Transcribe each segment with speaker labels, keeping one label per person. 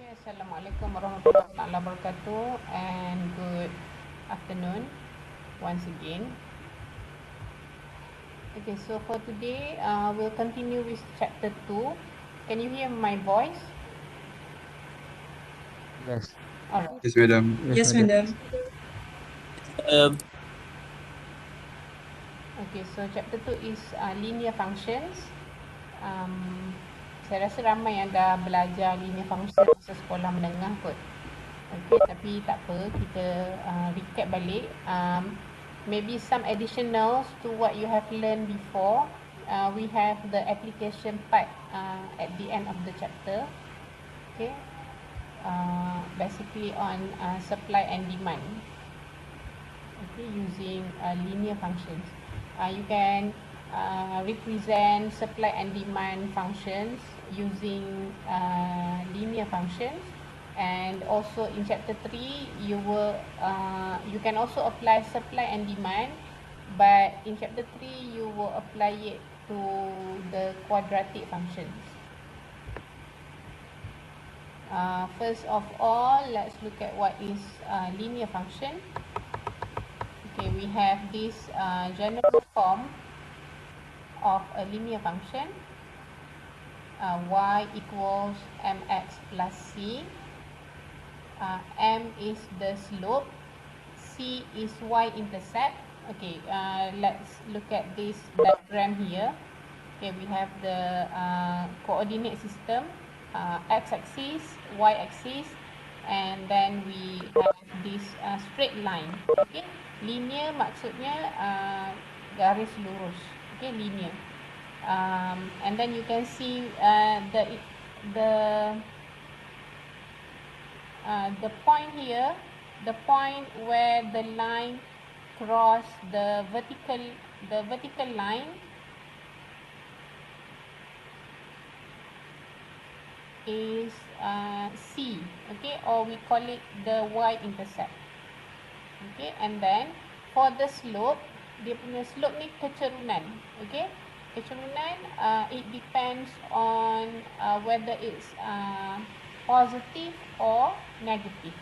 Speaker 1: Assalamualaikum warahmatullahi wabarakatuh and good afternoon once again. Okay, so for today, we'll continue with chapter 2. Can you hear my voice?
Speaker 2: Yes.
Speaker 1: Alright.
Speaker 3: Yes, madam.
Speaker 4: Yes, madam.
Speaker 1: Okay, so chapter 2 is linear functions. Saya rasa ramai yang dah belajar linear function masa sekolah menengah kot. Okay, tapi tak apa, kita recap balik. Maybe some additionals to what you have learned before. We have the application part at the end of the chapter. Okay, basically on supply and demand. Okay, using linear functions. You can represent supply and demand functions using linear functions. And also in chapter 3, you can also apply supply and demand, but in chapter 3 you will apply it to the quadratic functions. First of all, let's look at what is linear function. Okay, we have this general form of a linear function. Y equals mx plus c. M is the slope, C is y-intercept. Okay, let's look at this diagram here. Okay, we have the coordinate system, x-axis, y-axis, and then we have this straight line. Okay, linear maksudnya garis lurus. Okay, linear. And then you can see the point here, the point where the line cross the vertical line is C, okay, or we call it the y-intercept. Okay, and then for the slope, dia punya slope ni kecerunan, okay, kecerunan it depends on whether it's positive or negative.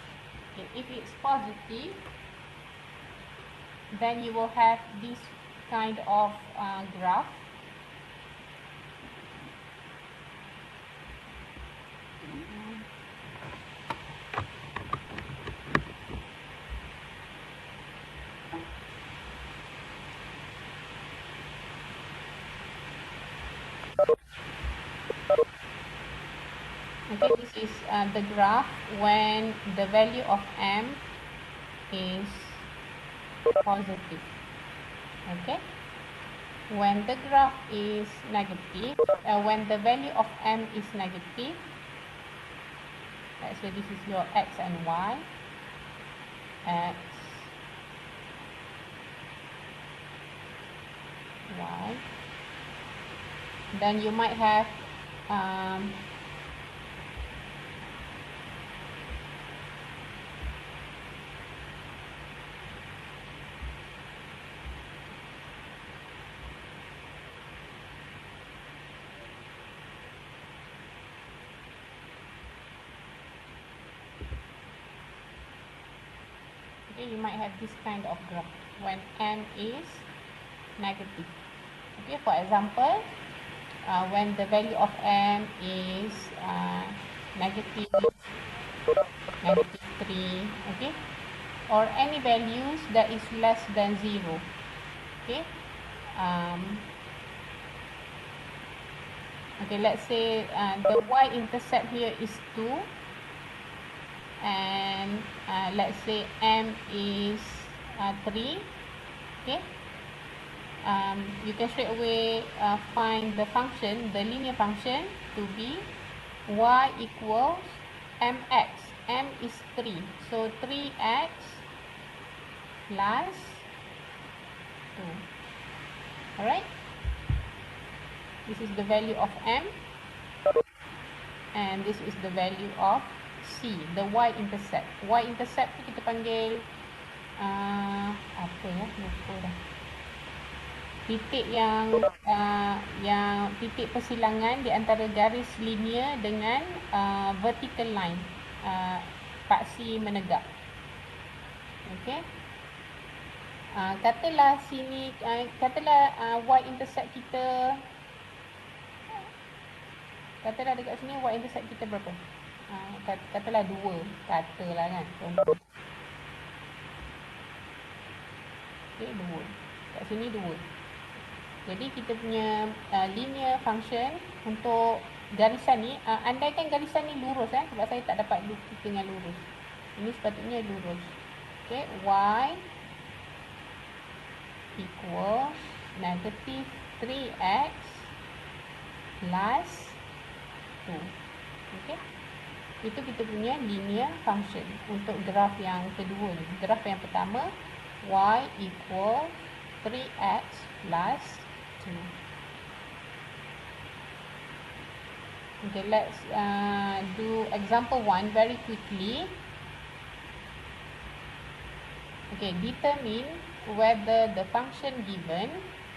Speaker 1: Okay, if it's positive, then you will have this kind of graph. Okay, this is the graph when the value of m is positive. Okay, when the graph is negative, when the value of m is negative, let's say this is your x and y, x, y, then you might have you might have this kind of graph when m is negative. Okay, for example, when the value of m is negative 3, okay, or any values that is less than 0. Okay, okay, let's say the y-intercept here is 2, and let's say m is 3. Okay, you can straight away find the function, the linear function, to be y equals mx. M is 3, so 3x plus 2. Alright, this is the value of m, and this is the value of C, the y-intercept. Y-intercept tu kita panggil apa ya, lupa dah. titik yang titik persilangan di antara garis linear dengan vertical line, paksi menegak. Okey. Katalah sini, katalah y-intercept kita, katalah dekat sini y-intercept kita berapa? Katalah 2, katalah kan, contoh. Okey, 2. Kat sini 2. Jadi kita punya linear function untuk garisan ni, andaikan garisan ni lurus sebab saya tak dapat lukis dengan lurus. Ini sepatutnya lurus. Okey, y equals negative 3x plus 2. Okey. Itu kita punya linear function untuk graf yang kedua ni. Graf yang pertama, y equals 3x plus 2. Okay, let's do example 1 very quickly. Okay, determine whether the function given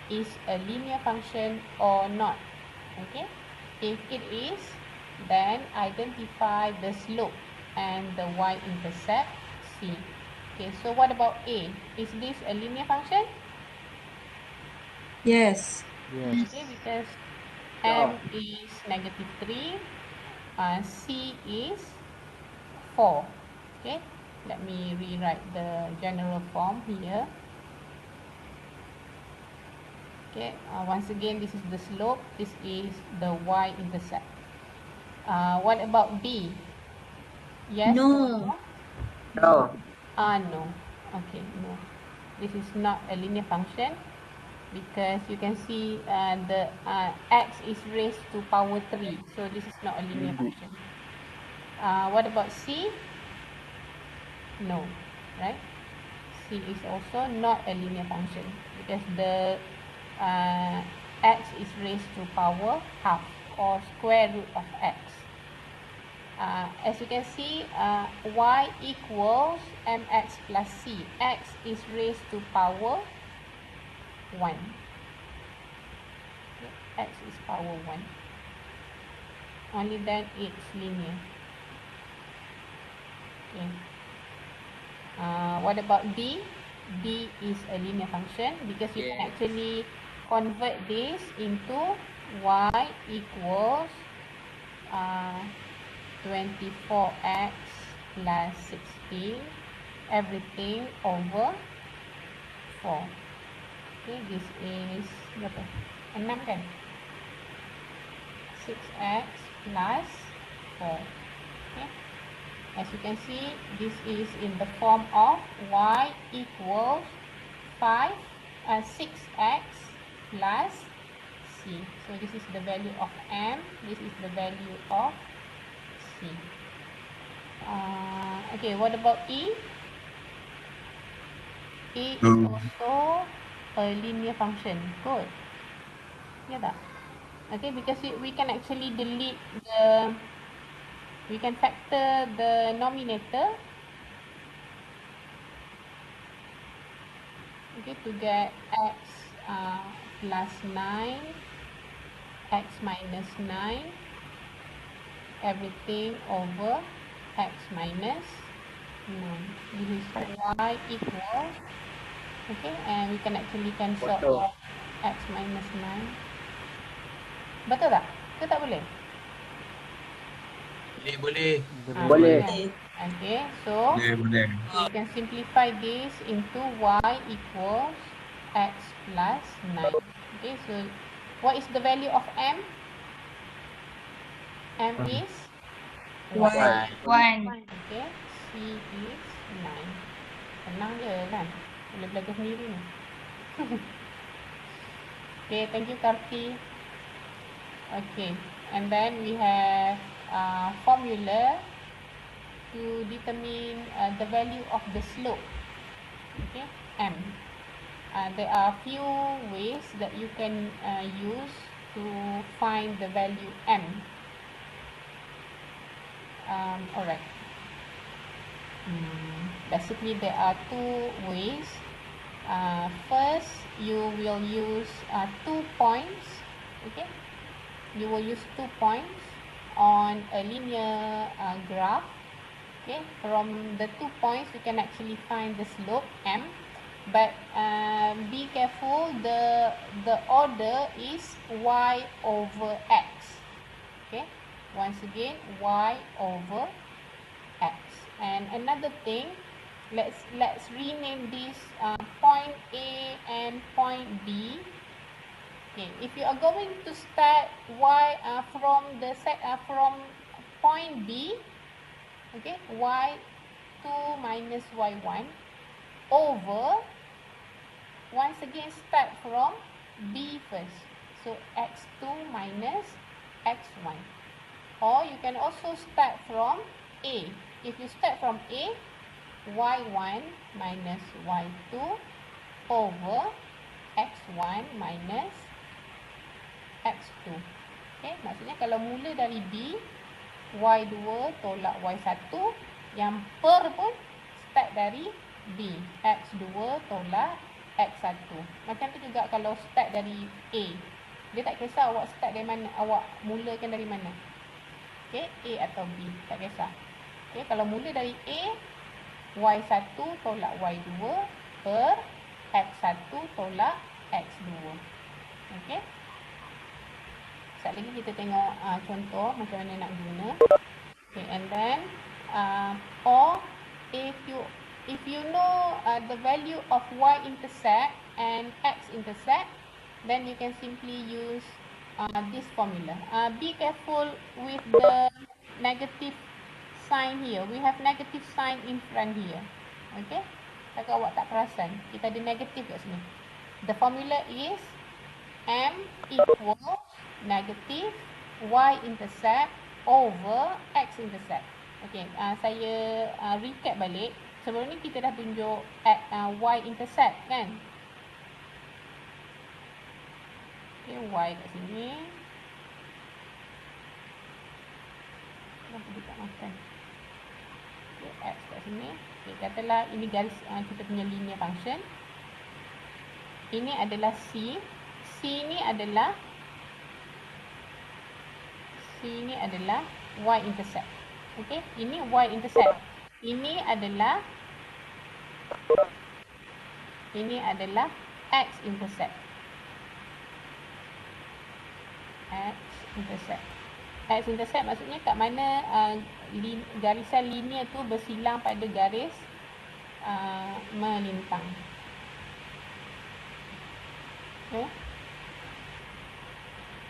Speaker 1: is a linear function or not. Okay, if it is, then identify the slope and the y-intercept C. Okay, so what about A? Is this a linear function?
Speaker 2: Yes.
Speaker 1: Okay, because M is negative 3, C is 4. Okay, let me rewrite the general form here. Okay, once again, this is the slope, this is the y-intercept. What about B? Yes?
Speaker 2: No.
Speaker 3: No.
Speaker 1: No. Okay, no. This is not a linear function because you can see the x is raised to power 3. So this is not a linear function. What about C? No, right? C is also not a linear function because the x is raised to power half or square root of x. As you can see, y equals mx plus c. X is raised to power 1. Okay. X is power 1. Only then it's linear. Okay. What about D? D is a linear function because you can actually convert this into y equals 24x plus 16 everything over 4. Okay, this is berapa? 6 kan? 6x plus 4. Okay. As you can see, this is in the form of y equals 6x plus c. So this is the value of m, this is the value of c. Okay, what about E? E is also a linear function. Good. Yeah, tak? Okay, because we can actually delete we can factor the nominator. Okay, to get x plus 9, x minus 9, everything over x minus 9. This is y equals, okay, and we can actually cancel off x minus 9. Betul tak? Ke tak boleh?
Speaker 4: Boleh.
Speaker 3: Boleh.
Speaker 1: Okay, so
Speaker 4: Boleh.
Speaker 1: we can simplify this into y equals x plus 9. Okay, so what is the value of m? M is 1. Okay, C is 9. Senang je kan? Boleh belajar sendiri ni. Okay, thank you Karti. Okay, and then we have formula to determine the value of the slope. Okay, m. There are few ways that you can use to find the value m. Alright. Basically, there are two ways. First, you will use 2 points. Okay, you will use 2 points on a linear graph. Okay, from the 2 points you can actually find the slope m, but be careful, the order is y over x. Okay, once again, y over x. And another thing, let's rename this point A and point B. Okay, if you are going to start from point B, okay, y2 minus y1 over, once again start from B first, so x2 minus x1. Or you can also start from A. If you start from A, y1 minus y2 over x1 minus x2. Okay, maksudnya kalau mula dari B, y2 tolak y1, yang per pun start dari B, x2 tolak x1. Macam tu juga kalau start dari A, dia tak kisah awak start dari mana, awak mulakan dari mana. Okay, A atau B, tak kisah. Okay, kalau mula dari A, y1 tolak y2 per x1 tolak x2. Okay, sekejap lagi kita tengok contoh macam mana nak guna. Okay, and then or if you know the value of y-intercept and x-intercept, then you can simply use this formula. Be careful with the negative sign here. We have negative sign in front here. Okay, takkan awak tak perasan kita ada negatif kat sini. The formula is m equals negative y-intercept over x-intercept. Okay, saya recap balik. Sebelum ni kita dah tunjuk y-intercept kan. Okay, y kat sini. Kenapa dia tak makan? Okay, x kat sini. Okay, katalah ini garis kita punya linear function. Ini adalah C. C ni adalah y-intercept. Okay, ini y-intercept. Ini adalah x-intercept. X-intercept. X-intercept maksudnya kat mana garisan linear tu bersilang pada garis melintang. Okay.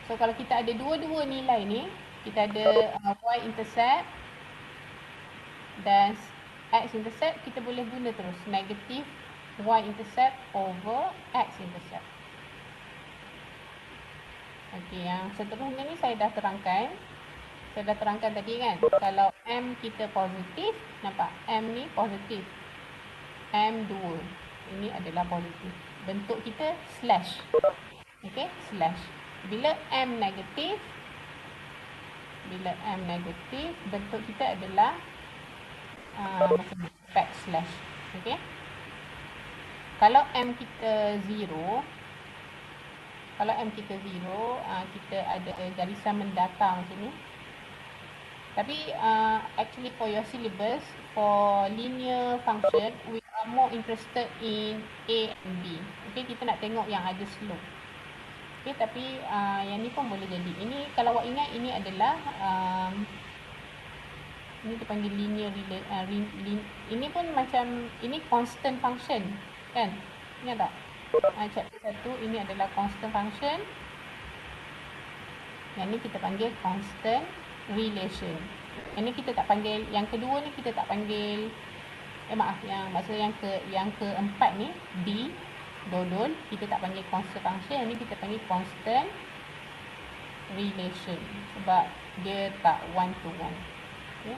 Speaker 1: So kalau kita ada dua-dua nilai ni, kita ada y-intercept dan x-intercept, kita boleh guna terus negatif y-intercept over x-intercept. Okey, yang seterusnya ni saya dah terangkan. Saya dah terangkan tadi kan. Kalau m kita positif, nampak m ni positif. M2 ini adalah positif. Bentuk kita slash. Okey, slash. Bila m negatif, bentuk kita adalah macam ni, backslash. Okey. Kalau m kita 0, kita ada garisan mendatar macam ni. Tapi actually for your syllabus, for linear function, we are more interested in A and B. Okay, kita nak tengok yang ada slope. Okay, tapi yang ni pun boleh jadi. Ini kalau awak ingat, ini adalah ini dipanggil linear ini pun macam, ini constant function kan? Ingat tak? Chapter 1 ini adalah constant function. Yang ni kita panggil constant relation. Yang ni kita tak panggil, yang kedua ni kita tak panggil, yang keempat ni D, dodol, kita tak panggil constant function. Yang ni kita panggil constant relation sebab dia tak one to one. Okay.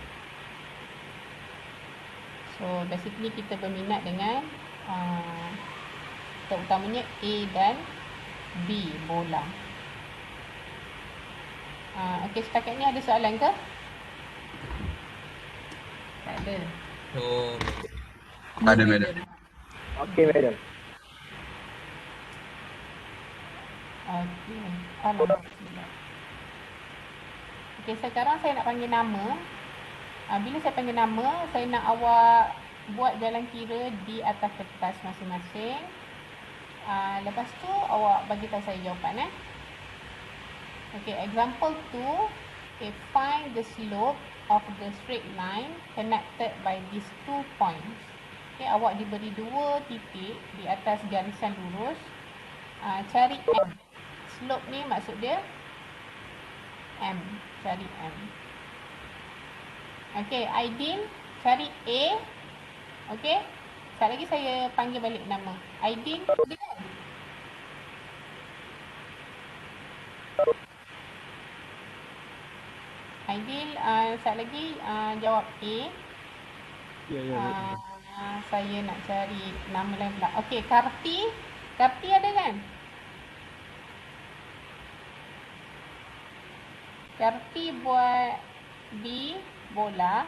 Speaker 1: So basically kita berminat dengan terutamanya A dan B bola. Okey, setakat ni ada soalan ke? Tak ada.
Speaker 2: Ada, madam.
Speaker 3: Okey, madam.
Speaker 1: Okey. Alhamdulillah. Okey, sekarang saya nak panggil nama. Bila saya panggil nama, saya nak awak buat jalan kira di atas kertas masing-masing. Lepas tu awak bagi tahu saya jawapan. Okay, example 2. Okay, find the slope of the straight line connected by these 2 points. Okay, awak diberi 2 titik di atas garisan lurus. Cari M. Slope ni maksud dia M. Cari M. Okay, Aidin cari A. Okay, sekali lagi saya panggil balik nama. Aidin, dengar? Aidil, sekali lagi jawab A.
Speaker 2: Ya.
Speaker 1: Saya nak cari nama lain pula. Okey, Karti. Karti ada kan? Karti buat B, bola.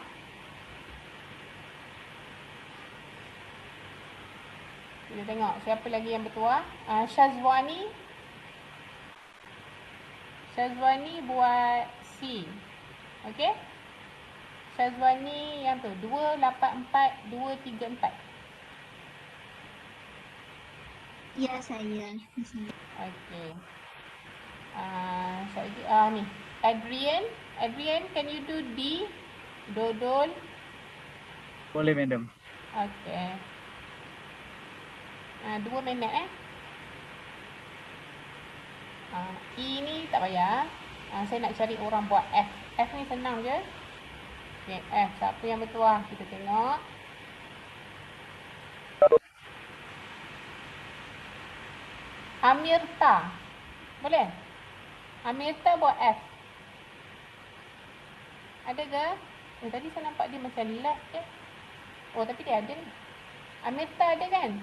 Speaker 1: Kita tengok siapa lagi yang bertuah. Syazwani. Syazwani buat C. Okey? Syazwani yang tu 284 234.
Speaker 4: Ya, saya.
Speaker 1: Okey. Ni. Adrian, can you do D? Dodol.
Speaker 2: Boleh, madam.
Speaker 1: Okey. 2 minit E ni tak payah. Saya nak cari orang buat F. F ni senang je. Okay, F. Siapa yang bertuah? Kita tengok. Amirta. Boleh? Amirta buat F. Ada ke? Tadi saya nampak dia macam lag je. Oh, tapi dia ada ni. Amirta ada kan?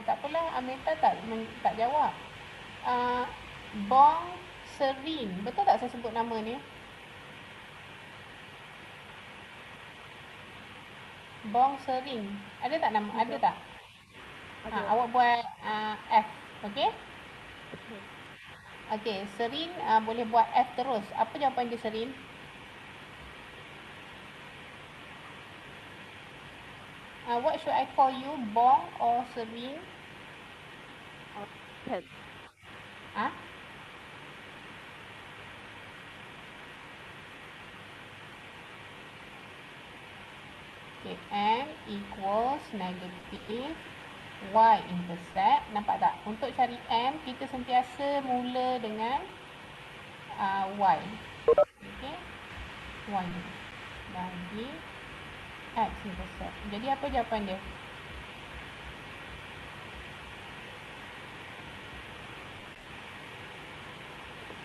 Speaker 1: Tak apalah, Amirta tak jawab. Bong Serin. Betul tak saya sebut nama ni? Bong Serin. Ada tak nama? Ada tak? Awak buat F. Okey? Okey, Serin boleh buat F terus. Apa jawapan dia, Serin? What should I call you? Bong or Serin?
Speaker 5: Pen.
Speaker 1: Okay, M equals negative Y intercept. Nampak tak? Untuk cari M, kita sentiasa mula dengan Y. Okay. Y bagi X intercept. Jadi apa jawapan dia?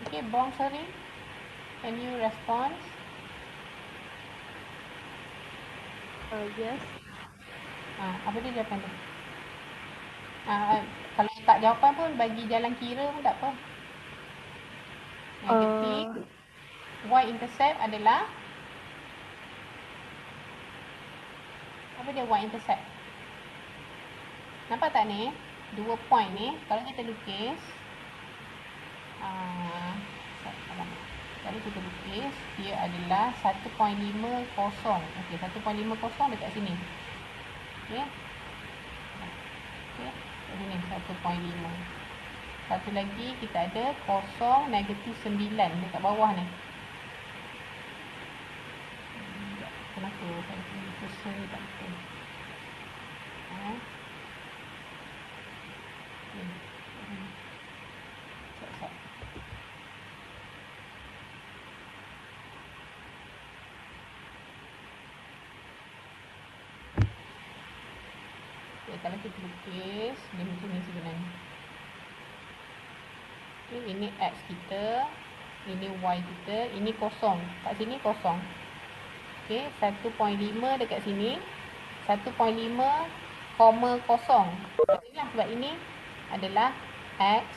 Speaker 1: Okay, Bong Serin, can you respond?
Speaker 5: Yes.
Speaker 1: Apa dia jawapan dia? Kalau tak jawapan pun bagi jalan kira pun tak apa. Negatif Y intercept adalah apa dia Y intercept? Nampak tak ni? 2 point ni. Kalau kita lukis kalau kita lukis, dia adalah 1.50. Okey, 1.50 dekat sini. Okey. Okey, kat sini 1.5. Satu lagi kita ada kosong negatif 9 dekat bawah ni. Kenapa saya pilih kosong ni tak betul? Kalau kita lukis, dia macam ni sebenarnya. Okay, ini X kita, ini Y kita, ini kosong. Kat sini kosong. Okay, 1.5 dekat sini, 1.5, kosong. Kat sini lah, sebab ini adalah X,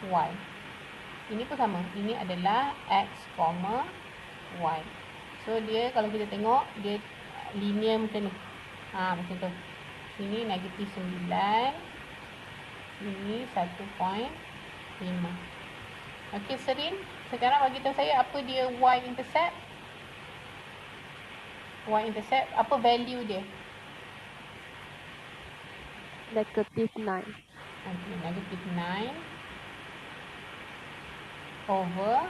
Speaker 1: Y. Ini pun sama. Ini adalah X, Y. So dia kalau kita tengok dia linear macam ni. Macam tu. Sini negatif 9. Sini 1.5. Okey Serin, sekarang bagi tahu saya apa dia y-intercept. Y-intercept apa value dia?
Speaker 5: Negative 9.
Speaker 1: Okey, negatif 9 over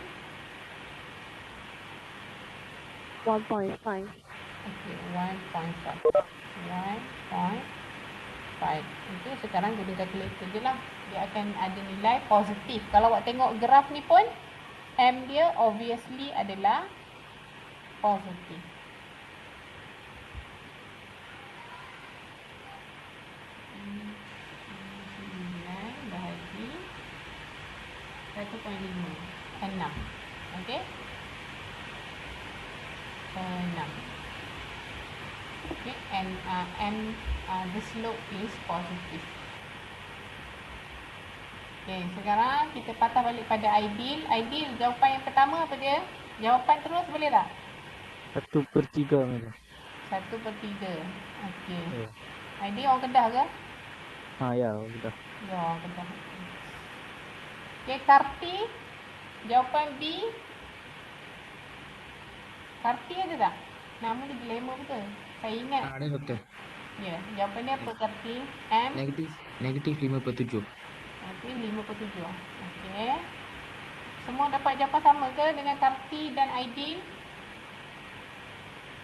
Speaker 5: 1.5.
Speaker 1: okey 1.5. 1.5. Okey, sekarang guna kalkulator je lah. Dia akan ada nilai positif. Kalau awak tengok graf ni pun M dia obviously adalah positif. Bahagi 1.5. 6. Okey. 6. Okay, and the slope is positive. Okay, sekarang kita patah balik pada ideal. Ideal, jawapan yang pertama apa dia? Jawapan terus boleh tak?
Speaker 2: 1/3 macam.
Speaker 1: 1/3. Okay.
Speaker 2: Ya.
Speaker 1: Ideal orang Kedah ke?
Speaker 2: Ya, sudah.
Speaker 1: Ya, orang Kedah. Okay, Karti. Jawapan B. Karti ada tak? Nama dia dilema betul. Saya ingat.
Speaker 3: Ada doktor.
Speaker 1: Ya, jawapan dia apa Karti? M.
Speaker 3: Negatif 5/7.
Speaker 1: Okey, 5/7. Okey. Semua dapat jawapan sama ke dengan Karti dan Aidil?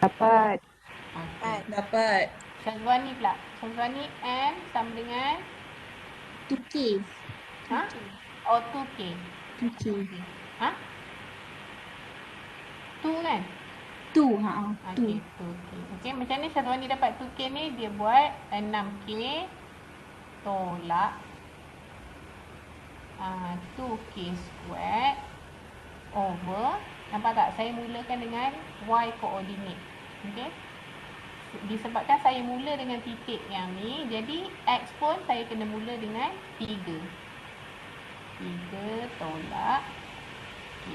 Speaker 5: Dapat.
Speaker 1: Okey.
Speaker 6: Dapat.
Speaker 1: Syazwani pula. Syazwani M sama dengan
Speaker 4: 2K.
Speaker 1: ha? Oh, 2K.
Speaker 4: 2K.
Speaker 1: Ha? 2 kan?
Speaker 4: 2, 2.
Speaker 1: Okey, 2K. Okey, macam ni Syazwani dapat 2K ni, dia buat 6K tolak 2K squared over, nampak tak? Saya mulakan dengan Y coordinate. Okey. Disebabkan saya mula dengan titik yang ni, jadi X pun saya kena mula dengan 3. 3 tolak K.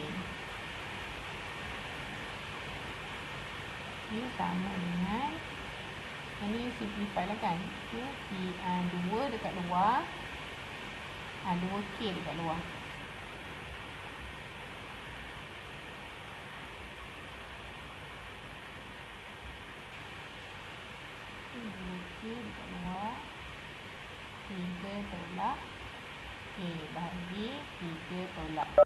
Speaker 1: Ini sama dengan, ini simplify lah kan. Okay. 2 dekat luar, 2K dekat luar. Dekat luar 3 tolak K bahagi 3 tolak K.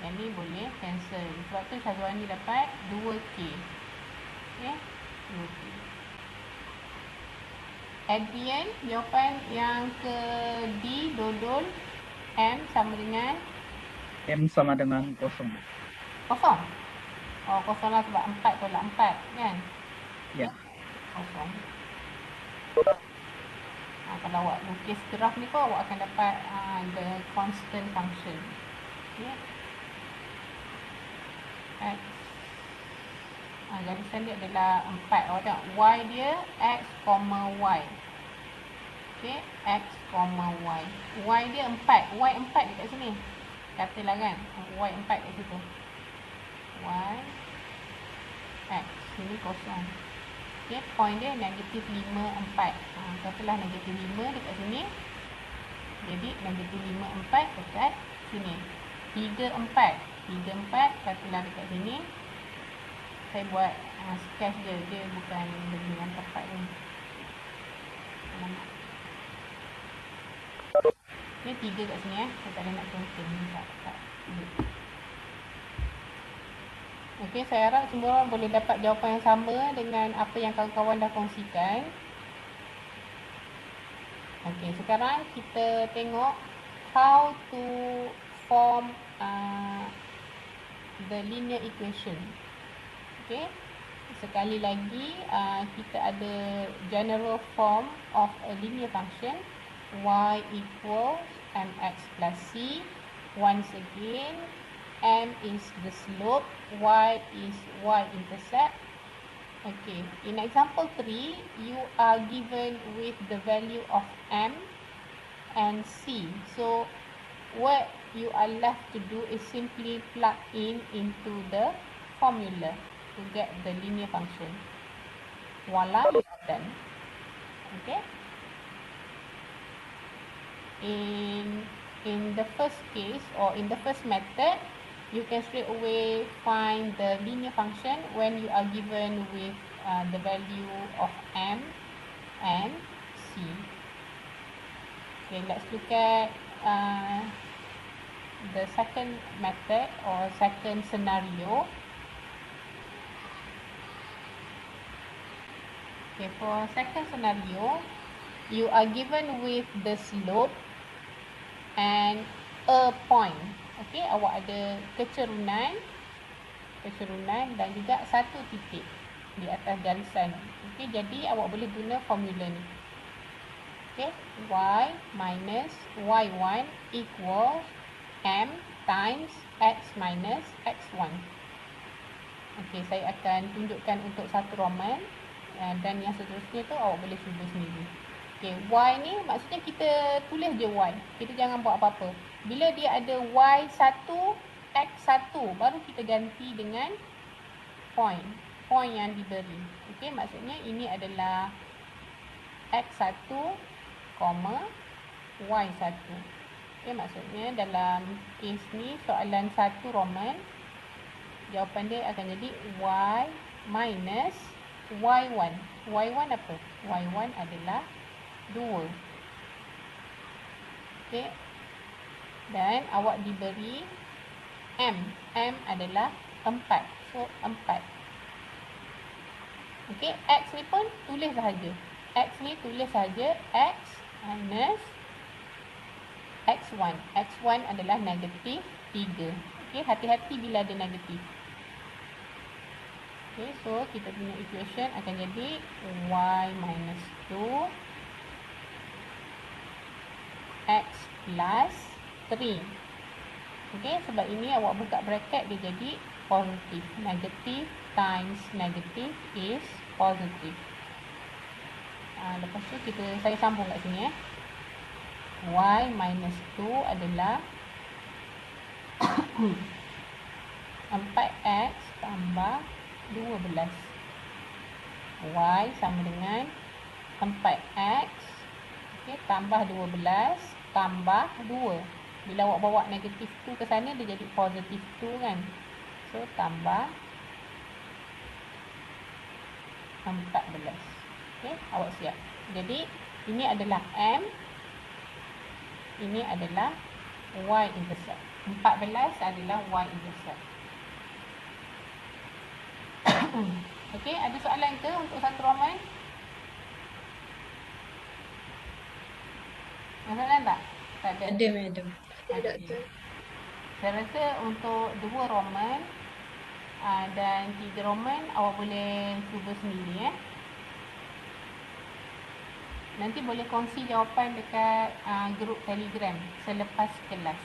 Speaker 1: Yang ni boleh cancel. Sebab tu Syazwani dapat 2K. Okay, 2K. At the end, jawapan yang ke D, Dodol, M sama dengan
Speaker 2: M sama dengan 0.
Speaker 1: kosong. Oh, kosong lah sebab 4 tolak 4 kan?
Speaker 2: Ya.
Speaker 1: Kosong. Kalau awak lukis graf ni pun awak akan dapat the constant function. Okay. X. Garisan dia adalah 4. Awak tengok Y dia X, Y. Okay. X, Y. Y dia 4. Y 4 dekat sini. Katalah kan. Y 4 kat situ. Y. X. Sini kosong. Okay, point dia negatif 5, 4. Katalah negatif 5 dekat sini. Jadi negatif 5, 4 dekat sini. 3, 4. 3, 4 katalah dekat sini. Saya buat sketch je. Dia bukan dengan tepat ni. Ni 3 kat sini. Saya tak ada nak tuntun. Tak. Okey, saya harap semua orang boleh dapat jawapan yang sama dengan apa yang kawan-kawan dah kongsikan. Okey, sekarang kita tengok how to form the linear equation. Okey, sekali lagi kita ada general form of a linear function y equals mx plus c. Once again, M is the slope, Y is y-intercept. Okay, in example 3, you are given with the value of M and C. So, what you are left to do is simply plug in into the formula. to get the linear function. Voila, you are done. Okay. In the first case or in the first method, you can straight away find the linear function when you are given with the value of m and c. Okay, let's look at the second method or second scenario. Okay, for second scenario, you are given with the slope and a point. Okay, awak ada kecerunan dan juga satu titik di atas garisan. Okay, jadi awak boleh guna formula ni. Okay, y minus y1 equals m times x minus x1. Okay, saya akan tunjukkan untuk satu Roman dan yang seterusnya tu awak boleh cuba sendiri. Okay, y ni maksudnya kita tulis je y. Kita jangan buat apa-apa. Bila dia ada y1, x1, baru kita ganti dengan point. Point yang diberi. Okay, maksudnya ini adalah x1, y1. Okay, maksudnya dalam case ni soalan 1 Roman, jawapan dia akan jadi y minus y1. y1 apa? y1 adalah 2. Okay. Dan awak diberi m. M adalah 4. So 4. Okay. X ni pun tulis sahaja. X ni tulis sahaja x minus x1. X1 adalah negatif 3. Okay. Hati-hati bila ada negatif. Okay. So kita punya equation akan jadi y minus 2 x plus 3. Okay, sebab ini awak buka bracket dia jadi positif. Negative times negative is positive. Lepas tu saya sambung kat sini y minus 2 adalah 4x tambah 12. Y sama dengan 4x, okay, tambah 12 tambah 2. Bila awak bawa negatif 2 ke sana, dia jadi positif 2 kan. So tambah 14. Okay, awak siap. Jadi ini adalah m, ini adalah y intercept. 14 adalah y intercept. Okey, ada soalan ke untuk satu Roman? Ada soalan tak? Tak ada.
Speaker 6: Ada, madam.
Speaker 1: Okay. Saya rasa untuk 2 Roman dan 3 Roman awak boleh cuba sendiri Nanti boleh kongsi jawapan dekat grup Telegram selepas kelas.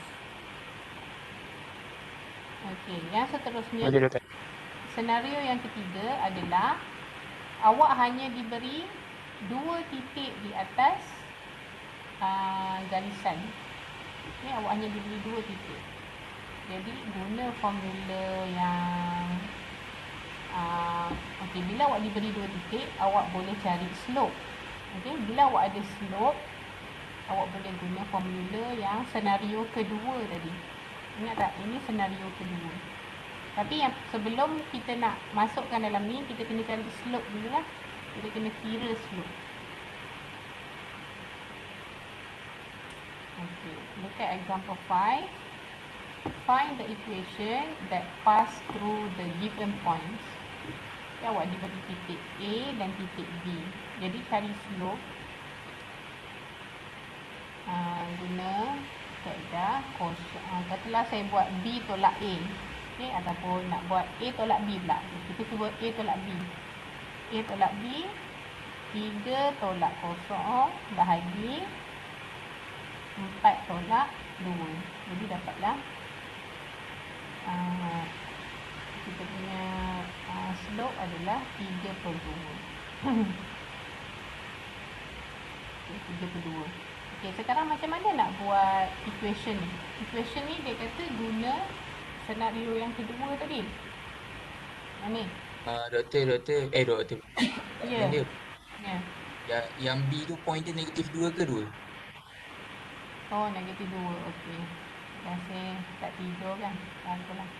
Speaker 1: Okey, yang seterusnya, senario yang ketiga adalah awak hanya diberi 2 titik di atas garisan. Okey, awak hanya diberi 2 titik. Jadi guna formula yang okey, bila awak diberi 2 titik, awak boleh cari slope. Okey, bila awak ada slope, awak boleh guna formula yang senario kedua tadi. Ingat tak? Ini senario kedua. Tapi yang sebelum kita nak masukkan dalam ni, kita kena cari slope dulu lah. Kita kena kira slope. Okay, look at example 5. Find the equation that pass through the given points. Okay, awak diberi titik A dan titik B. Jadi cari slope guna kaedah kosong. Katalah saya buat B tolak A, okay, ataupun nak buat A tolak B pula. Kita cuba A tolak B. A tolak B, 3 tolak kosong bahagi 4 tolak 2. Jadi dapatlah kita punya slope adalah 3/2. 3/2. Okey, sekarang macam mana nak buat equation ni? Equation ni dia kata guna senario yang kedua tadi. Ni.
Speaker 3: Doktor.
Speaker 1: Ya.
Speaker 3: Amanda,
Speaker 1: Ya.
Speaker 3: yang B tu point dia -2 ke 2?
Speaker 1: Oh, -2. Okey. Terima kasih. Tak tidur kan? Baguslah.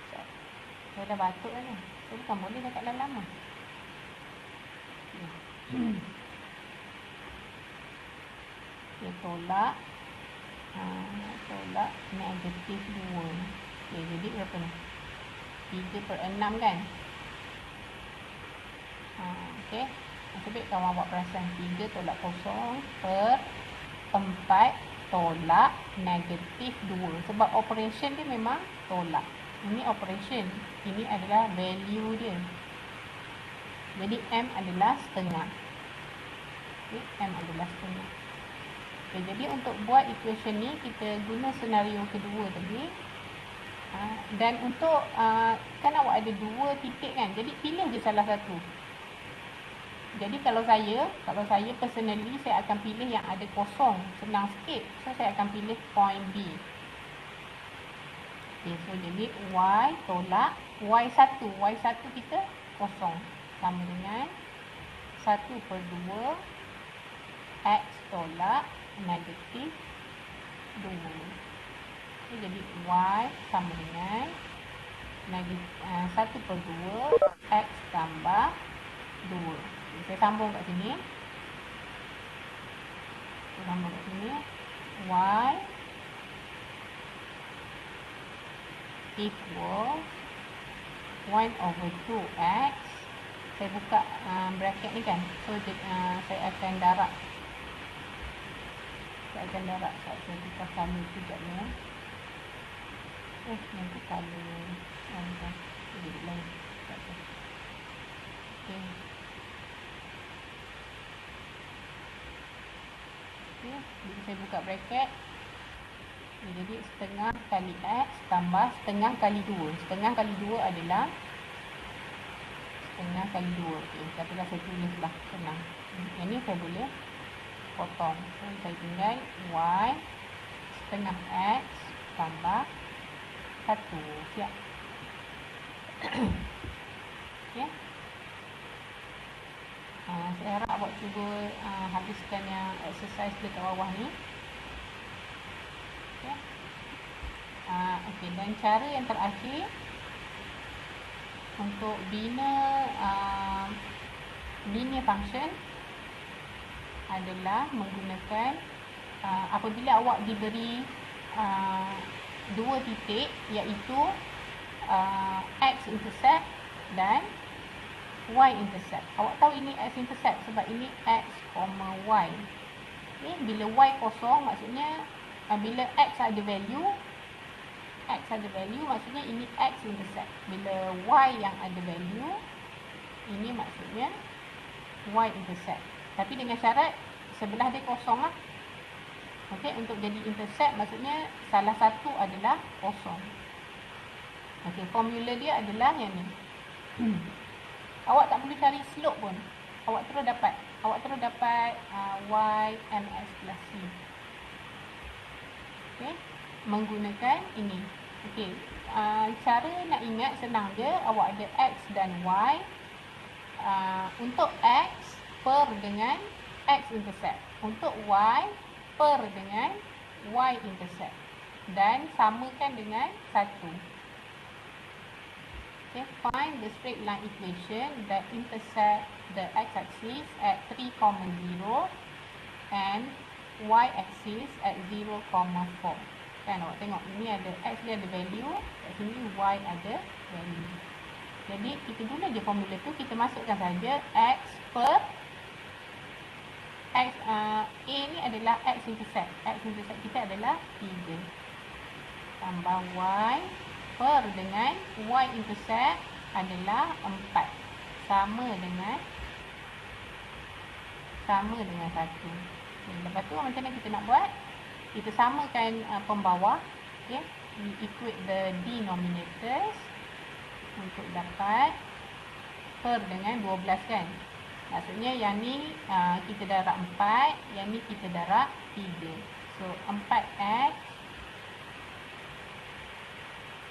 Speaker 1: Sekejap. Saya dah batuk kan ni. Saya bukan boleh cakap lama-lama. Okey, tolak. Tolak -2. Okey, jadi berapa ni? 3/6 kan? Okey. Nasib baik kawan buat perasan. 3 tolak 0/4 tolak -2. Sebab operation dia memang tolak. Ini operation. Ini adalah value dia. Jadi M adalah setengah. Okay, M adalah setengah. Okay, jadi untuk buat equation ni kita guna senario kedua tadi. Dan untuk kan awak ada 2 titik kan. Jadi pilih je salah satu. Jadi kalau saya personally saya akan pilih yang ada kosong, senang sikit. So saya akan pilih point B. Okay, so jadi Y tolak Y1 kita kosong, sama dengan 1/2 X tolak -2. Okay, jadi Y sama dengan 1/2 X tambah 2. Okay, saya sambung kat sini. Y equal 1/2x. Saya buka bracket ni kan. So saya akan darab. Saya tukar color sekejap ni. Nanti color jadi lain. Okay. Jadi saya buka bracket. Jadi setengah kali X tambah setengah kali 2. Setengah kali 2 adalah setengah kali 2. Okay, katalah saya tulis lah, senang. Yang ni saya boleh potong. So saya tinggal Y setengah X tambah 1. Siap. Okay. Saya harap awak cuba habiskan yang exercise dekat bawah ni. Okay, dan cara yang terakhir untuk bina linear function adalah menggunakan apabila awak diberi 2 titik, iaitu x-intercept dan y-intercept. Awak tahu ini x-intercept sebab ini x, y. Okay, bila y kosong maksudnya bila x ada value maksudnya ini x-intercept. Bila y yang ada value, ini maksudnya y-intercept. Tapi dengan syarat sebelah dia kosong lah. Okey, untuk jadi intercept maksudnya salah satu adalah kosong. Okey, formula dia adalah yang ni. Awak tak perlu cari slope pun. Awak terus dapat y ms plus c. Okey, menggunakan ini. Okey, cara nak ingat senang je. Awak ada x dan y. Untuk x per dengan x-intercept. Untuk y per dengan y-intercept. Dan samakan dengan 1. Okay, find the straight line equation that intersect the x-axis at 3, 0 and y-axis at 0, 4. Kan awak tengok ini ada x dia ada value, kat sini y ada value. Jadi kita guna je formula tu, kita masukkan saja x per x, A ni adalah x-intercept. X-intercept kita adalah 3. Tambah y per dengan y-intercept adalah 4. Sama dengan 1. Lepas tu macam mana kita nak buat? Kita samakan pembawah. Okay? We equate the denominators untuk dapat per dengan 12 kan. Maksudnya yang ni kita darab 4, yang ni kita darab 3. So 4x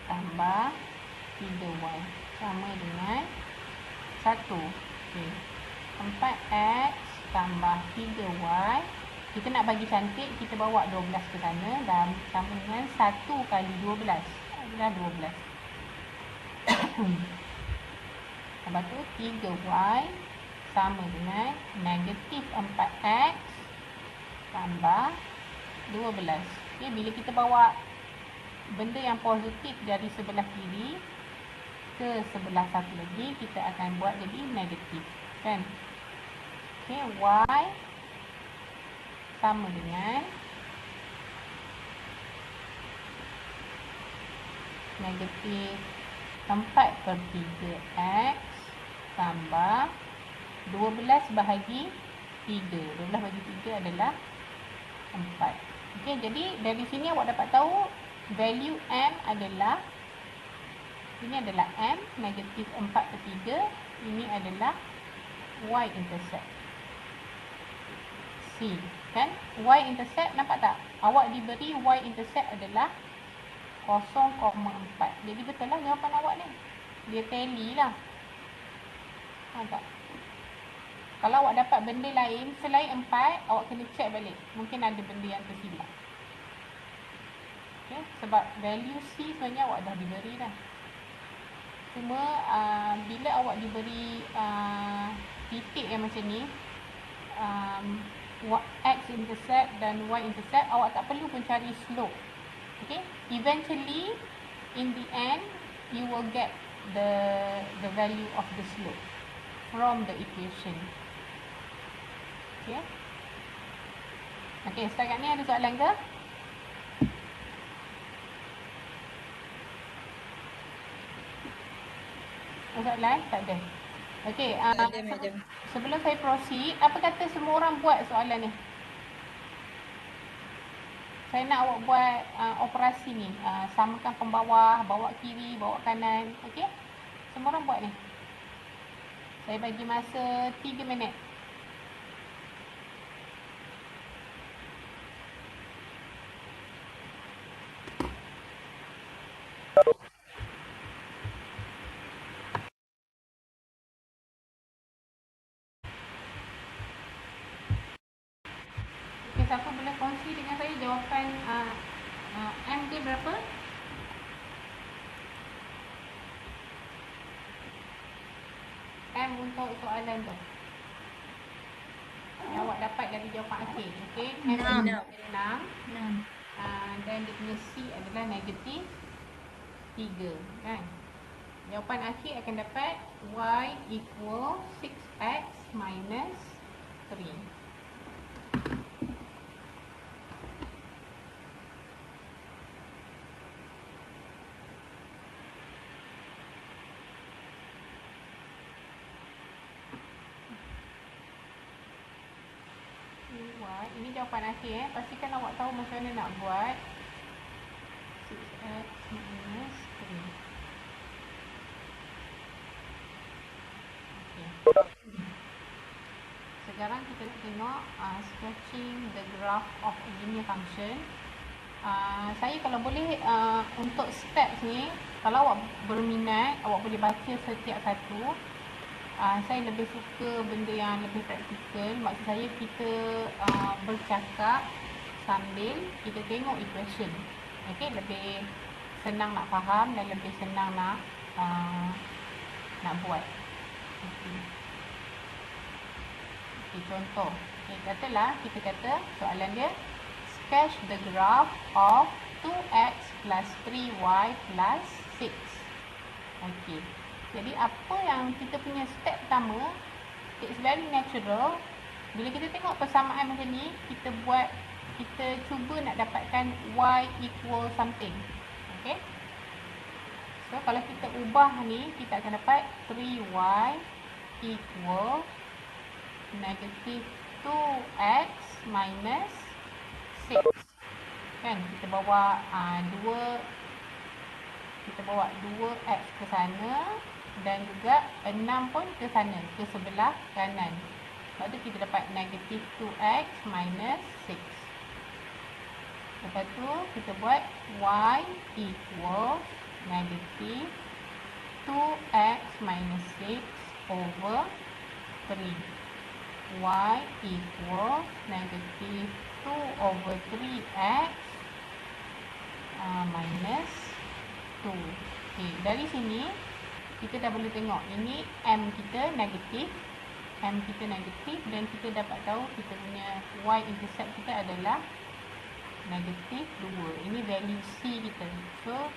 Speaker 1: tambah 3y sama dengan 1. Okey. 4x tambah 3y. Kita nak bagi cantik, kita bawa 12 ke sana dan sama dengan 1 kali 12 adalah 12. Lepas tu 3y sama dengan negatif 4x tambah 12. Okay, bila kita bawa benda yang positif dari sebelah kiri ke sebelah satu lagi, kita akan buat jadi negatif, kan? Okay, y sama dengan negatif 4/3x tambah 12 bahagi 3. 12 bahagi 3 adalah 4. Okey, jadi dari sini awak dapat tahu value m adalah, ini adalah m, negatif 4/3. Ini adalah y intercept C, kan? Y intercept, nampak tak? Awak diberi y intercept adalah 0,4. Jadi betul lah jawapan awak ni. Dia tally lah. Faham tak? Kalau awak dapat benda lain selain 4, awak kena check balik. Mungkin ada benda yang tersilap. Okay? Sebab value C sebenarnya awak dah diberi dah. Cuma bila awak diberi titik yang macam ni, x intercept dan y intercept, awak tak perlu pun cari slope. Okay? Eventually, in the end, you will get the value of the slope from the equation. Okay? Okay, setakat ni ada soalan ke? Soalan? Tak ada. Okay, sebelum saya proceed, apa kata semua orang buat soalan ni? Saya nak awak buat operasi ni, samakan pembawah, bawa kiri, bawa kanan. Okay? Semua orang buat ni. Saya bagi masa 3 minit. Okay, siapa boleh kongsi dengan saya jawapan M dia berapa? M untuk soalan tu yang awak dapat dari jawapan akhir. Okay, M 6. Dan dia punya C adalah negatif 3, kan? Jawapan akhir akan dapat y equal 6x minus 3. Ini jawapan akhir. Pastikan awak tahu macam mana nak buat 6x minus 3. Okay. Sekarang kita tengok sketching the graph of a linear function. Saya kalau boleh untuk steps ni, kalau awak berminat, awak boleh baca setiap satu. Saya lebih suka benda yang lebih praktikal. Maksud saya kita bercakap sambil kita tengok equation. Okay, lebih senang nak faham dan lebih senang nak buat. Okay, contoh. Okay, katalah kita kata soalan dia, sketch the graph of 2x plus 3y plus 6. Okay. Jadi apa yang kita punya step pertama, it's very natural. Bila kita tengok persamaan macam ni, kita cuba nak dapatkan y equal something. Okay. So kalau kita ubah ni, kita akan dapat 3y equal negative 2x minus 6. Kan, kita bawa 2x ke sana dan juga 6 pun ke sana, ke sebelah kanan. Lepas tu kita dapat negative 2x minus 6. Lepas tu kita buat y equal negative 2x minus 6 over 3. Y equals negative 2 over 3x minus 2. Okay, dari sini kita dah boleh tengok ini M kita negatif. M kita negatif dan kita dapat tahu kita punya Y intercept kita adalah negatif 2. Ini value C kita. So,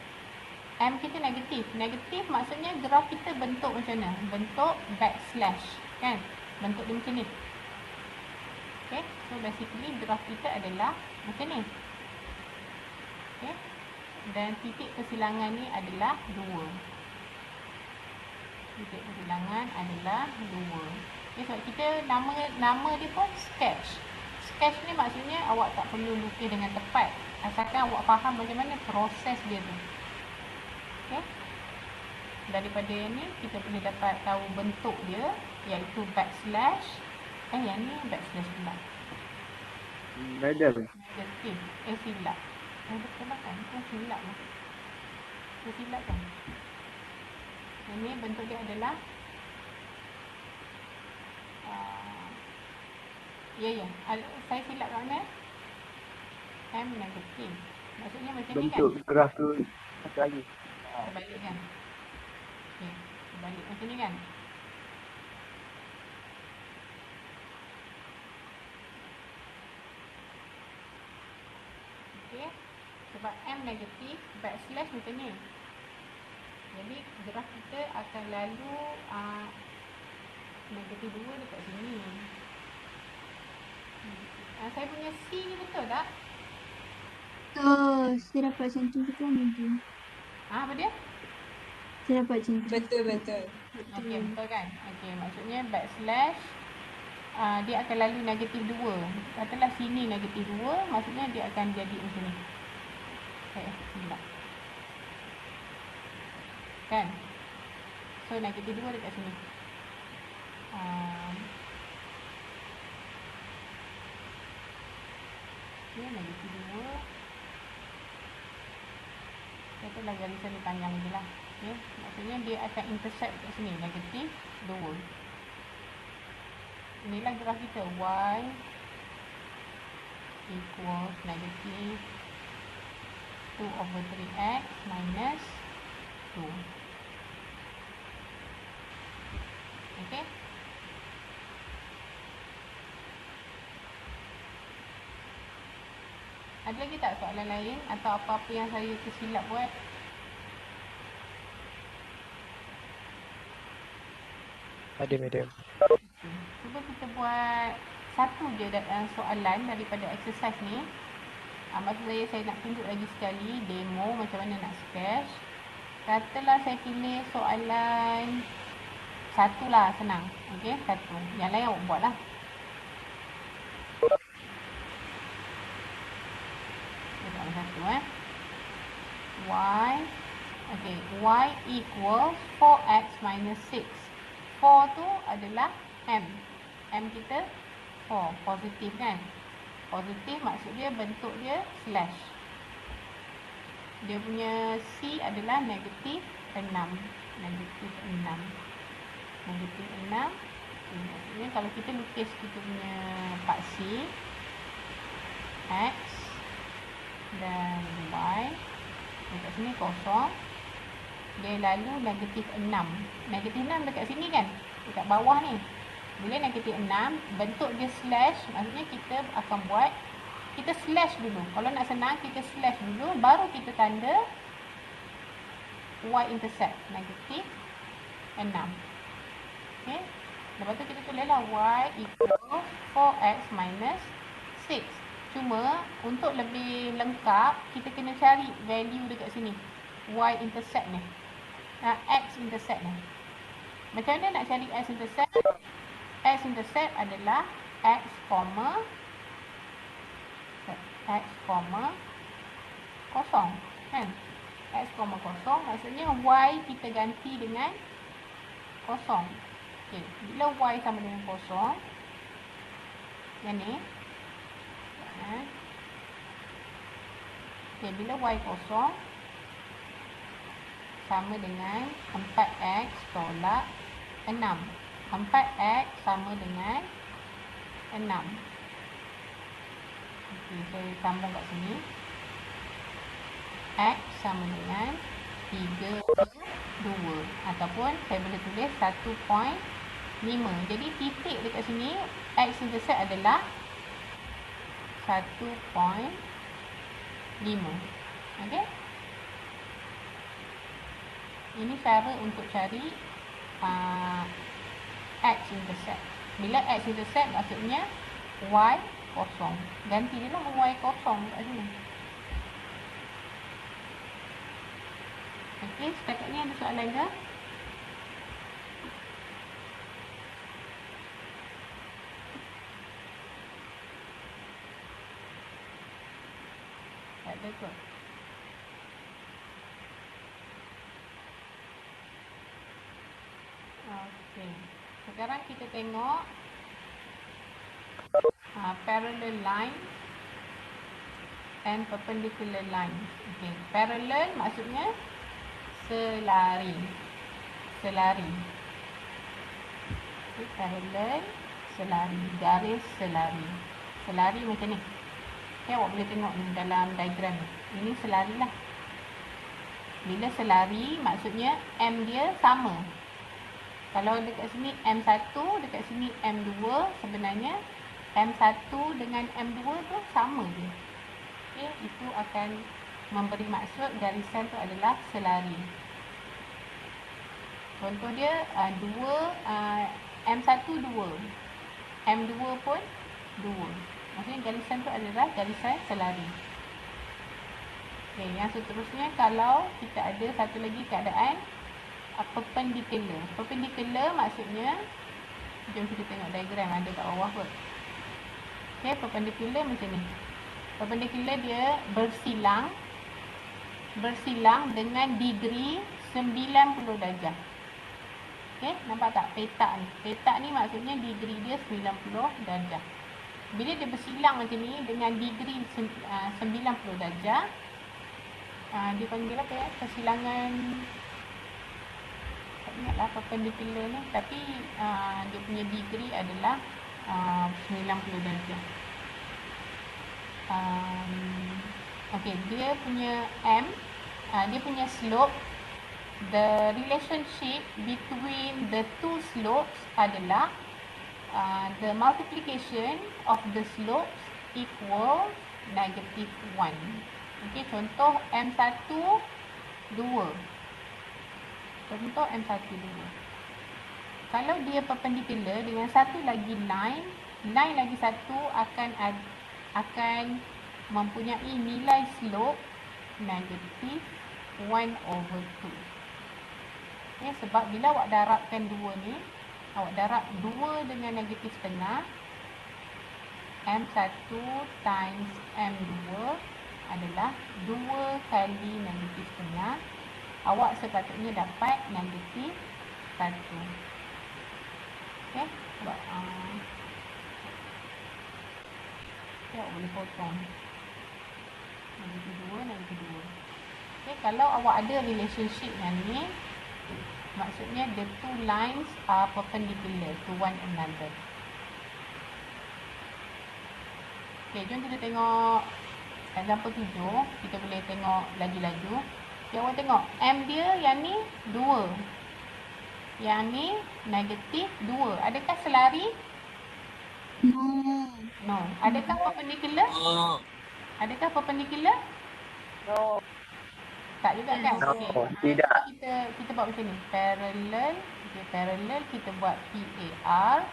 Speaker 1: M kita negatif. Negatif maksudnya graf kita bentuk macam mana? Bentuk backslash. Kan? Bentuk dia macam ni. Okay. So, basically graf kita adalah macam ni. Okay. Dan titik persilangan ni adalah 2. Titik persilangan adalah 2. Okay, sebab kita nama dia pun sketch. Sketch ni maksudnya awak tak perlu lukis dengan tepat. Asalkan awak faham macam mana proses dia tu. Okay. Daripada ni kita boleh dapat tahu bentuk dia, iaitu backslash. Yang ni backslash pula.
Speaker 2: Belajar.
Speaker 1: Negatif. Silap. Betul lah kan? Silap lah. Silap kan? Ini bentuk dia adalah saya silap kat mana? M negatif. Maksudnya macam ni kan?
Speaker 2: Bentuk graf tu macam lagi.
Speaker 1: Terbalik kan? Okay, terbalik macam ni kan? Okay, sebab M negatif, backslash macam ni. Jadi graf kita akan lalu negatif 2 dekat sini. Saya punya C ni betul tak?
Speaker 4: Betul. Saya dapat macam tu juga mungkin.
Speaker 1: Apa dia?
Speaker 4: Saya dapat macam tu.
Speaker 6: Betul.
Speaker 1: Okey, betul kan? Okey, maksudnya backslash dia akan lalu negatif 2. Katalah sini negatif 2, maksudnya dia akan jadi macam ni. Silap. Kan? So, negatif 2 dekat sini. Negatif 2. Katalah garisan ni panjang je lah. Okay. Maksudnya dia akan intercept kat sini. Negatif 2. Inilah graf kita. Y equals negatif 2 over 3x minus 2. Okay. Ada lagi tak soalan lain atau apa-apa yang saya tersilap buat?
Speaker 7: Ada, madam.
Speaker 1: Cuba kita buat satu je soalan daripada exercise ni. Maksud saya nak tunjuk lagi sekali demo macam mana nak sketch. Katalah saya pilih soalan satu lah, senang. Okey, satu. Yang lain awak buat lah. Satu Y. Okay, Y equals 4x minus 6. 4 tu adalah M. M kita 4. Positif kan? Positif maksud dia bentuk dia slash. Dia punya C adalah negatif 6. Negatif 6. Negatif 6. Maksudnya kalau kita lukis kita punya part C, X dan Y, dekat sini kosong, dia lalu negatif 6. Negatif 6 dekat sini kan, dekat bawah ni. Bila negatif 6, bentuk dia slash, maksudnya kita akan buat, kita slash dulu. Kalau nak senang, kita slash dulu, baru kita tanda Y intercept, negatif 6. Okay. Lepas tu kita tulislah Y equal 4x minus 6. Cuma untuk lebih lengkap, kita kena cari value dekat sini. Y intercept ni. X intercept ni. Macam mana nak cari X intercept? X intercept adalah X, kosong. Kan? X, kosong. Maksudnya Y kita ganti dengan kosong. Okay. Bila Y sama dengan kosong, yang ni. Okay, bila Y kosong, sama dengan 4x tolak 6. 4x sama dengan 6. Okey, saya sambung kat sini. X sama dengan 3/2 ataupun saya boleh tulis 1.5. Jadi titik dekat sini X intercept adalah 1.5. Okey. Ini cara untuk cari X intercept. Bila X intercept maksudnya Y kosong. Ganti dia lah Y kosong kat sini. Okey, setakat ni ada soalan ke? Tak ada kot. Okey. Sekarang kita tengok parallel line and perpendicular line. Okey, parallel maksudnya selari. Selari. Okay, parallel, selari, garis selari. Selari macam ni. Okay, awak boleh tengok ni dalam diagram ni. Ini selari lah. Bila selari maksudnya M dia sama. Kalau dekat sini M1, dekat sini M2, sebenarnya M1 dengan M2 tu sama je. Okay, itu akan memberi maksud garisan tu adalah selari. Contoh dia M1 2, M2 pun 2. Maksudnya garisan tu adalah garisan selari. Okay, yang seterusnya kalau kita ada satu lagi keadaan perpendicular. Perpendicular maksudnya, jom kita tengok diagram ada kat bawah kot. Okay, perpendicular macam ni. Perpendicular dia bersilang dengan degree 90 darjah. Okay, nampak tak petak ni? Petak ni maksudnya degree dia 90 darjah. Bila dia bersilang macam ni dengan degree 90 darjah, dia panggil apa ya? Persilangan, tak ingatlah perpendicular ni, tapi dia punya degree adalah 90 darjah. Okey, dia punya dia punya slope, the relationship between the two slopes adalah the multiplication of the slopes equal -1. Okey, contoh M1 2. Contoh M1 2. Kalau dia perpendicular dengan satu lagi line lagi satu akan mempunyai nilai slope -1/2. Okay, sebab bila awak darabkan dua ni, awak darab 2 dengan negatif setengah, M1 times M2 adalah 2 kali negatif setengah. Awak sepatutnya dapat negatif 1. Okay, sebab awak boleh potong negatif 2, negatif 2. Okay, kalau awak ada relationship yang ni, maksudnya the two lines are perpendicular to one another. Okay, jom kita tengok example 7. Kita boleh tengok laju-laju. Okay, awak tengok M dia yang ni 2, yang ni negatif 2. Adakah selari? No. Adakah perpendicular? Adakah perpendicular?
Speaker 2: No.
Speaker 1: Tak juga kan?
Speaker 2: No,
Speaker 1: Okay.
Speaker 2: tidak.
Speaker 1: Kita buat macam ni. Parallel. Okay, parallel kita buat PAR.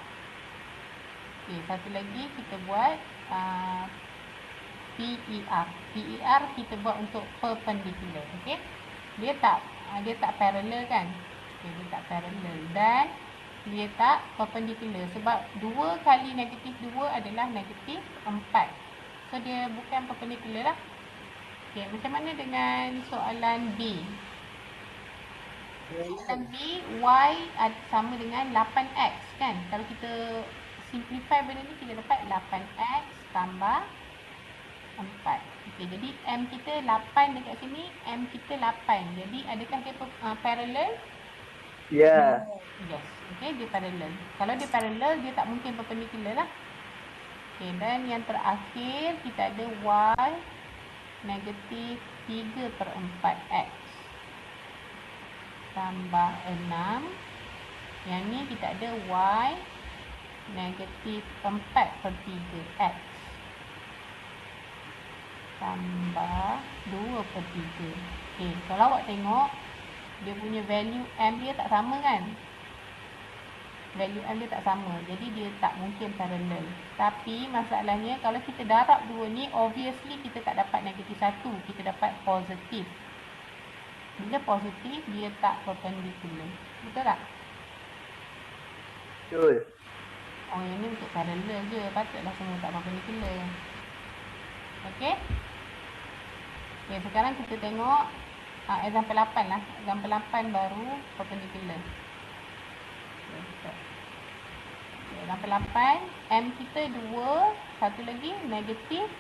Speaker 1: Okay, satu lagi kita buat PER. PER kita buat untuk perpendicular. Okay. Dia tak parallel kan? Okay, dia tak parallel. Dan dia tak perpendicular. Sebab 2 kali negatif 2 adalah negatif 4. So, dia bukan perpendicular lah. Okay, macam mana dengan soalan B? Soalan B, Y sama dengan 8X kan? Kalau kita simplify benda ni, kita dapat 8X tambah 4. Okey, jadi M kita 8 dekat sini, M kita 8. Jadi adakah dia parallel?
Speaker 2: Ya.
Speaker 1: Yes. Okey, dia parallel. Kalau dia parallel, dia tak mungkin perpendicular lah. Okey, dan yang terakhir kita ada Y negatif 3/4 X tambah 6. Yang ni kita ada Y negatif 4/3 X tambah 2/3. Okey, kalau awak tengok dia punya value M dia tak sama kan? Value M dia tak sama. Jadi dia tak mungkin parallel. Tapi masalahnya kalau kita darab dua ni, obviously kita tak dapat negatif 1. Kita dapat positif. Bila positif, dia tak perpendicular. Betul tak?
Speaker 2: Betul.
Speaker 1: Oh, yang ni untuk parallel je. Patutlah semua tak perpendicular. Okey? Okey, sekarang kita tengok example 8 lah. Example 8 baru perpendicular. Okay, example 8. M kita 2. Satu lagi negatif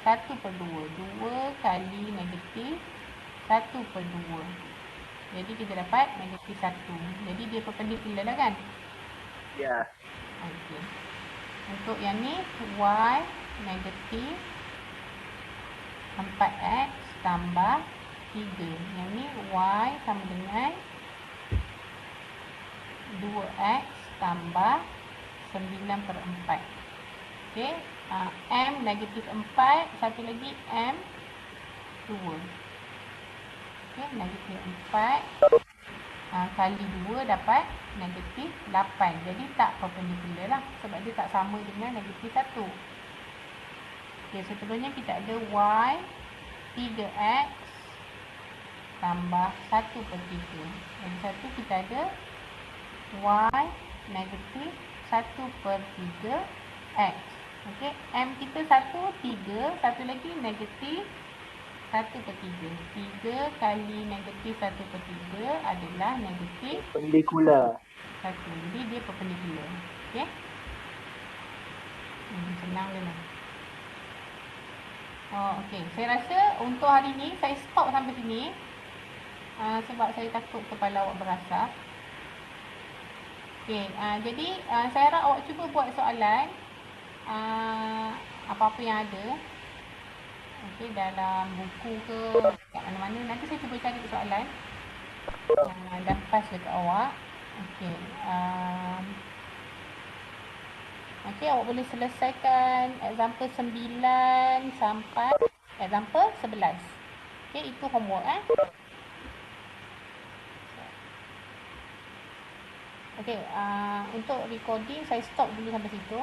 Speaker 1: 1/2. 2 kali negatif 1/2. Jadi kita dapat negatif 1. Jadi dia perpendicular lah kan?
Speaker 2: Ya.
Speaker 1: Okey. Untuk yang ni Y negatif 4X tambah 3. Yang ni Y sama dengan 2X tambah 9/4. Okey. M negatif 4. Satu lagi M 2. Okey. Negatif 4 kali 2 dapat negatif 8. Jadi tak perpendicular lah. Sebab dia tak sama dengan negatif 1. Okey, seterusnya kita ada Y 3X tambah 1/3. Yang satu kita ada Y negatif 1/3X. Okey, M kita 1, 3. Satu lagi negatif 1/3. 3 kali negatif 1/3 adalah negatif
Speaker 2: Perpendicular.
Speaker 1: 1. Jadi dia perpendicular. Okey. Senang je lah. Oh, okey. Saya rasa untuk hari ni saya stop sampai sini. Sebab saya takut kepala awak berasap. Okey, jadi saya harap awak cuba buat soalan apa-apa yang ada. Okey, dalam buku ke kat mana-mana. Nanti saya cuba cari soalan dan pass dekat awak. Okey. Okey, awak boleh selesaikan example 9 sampai example 11. Okey, itu homework Okey, untuk recording saya stop dulu sampai situ.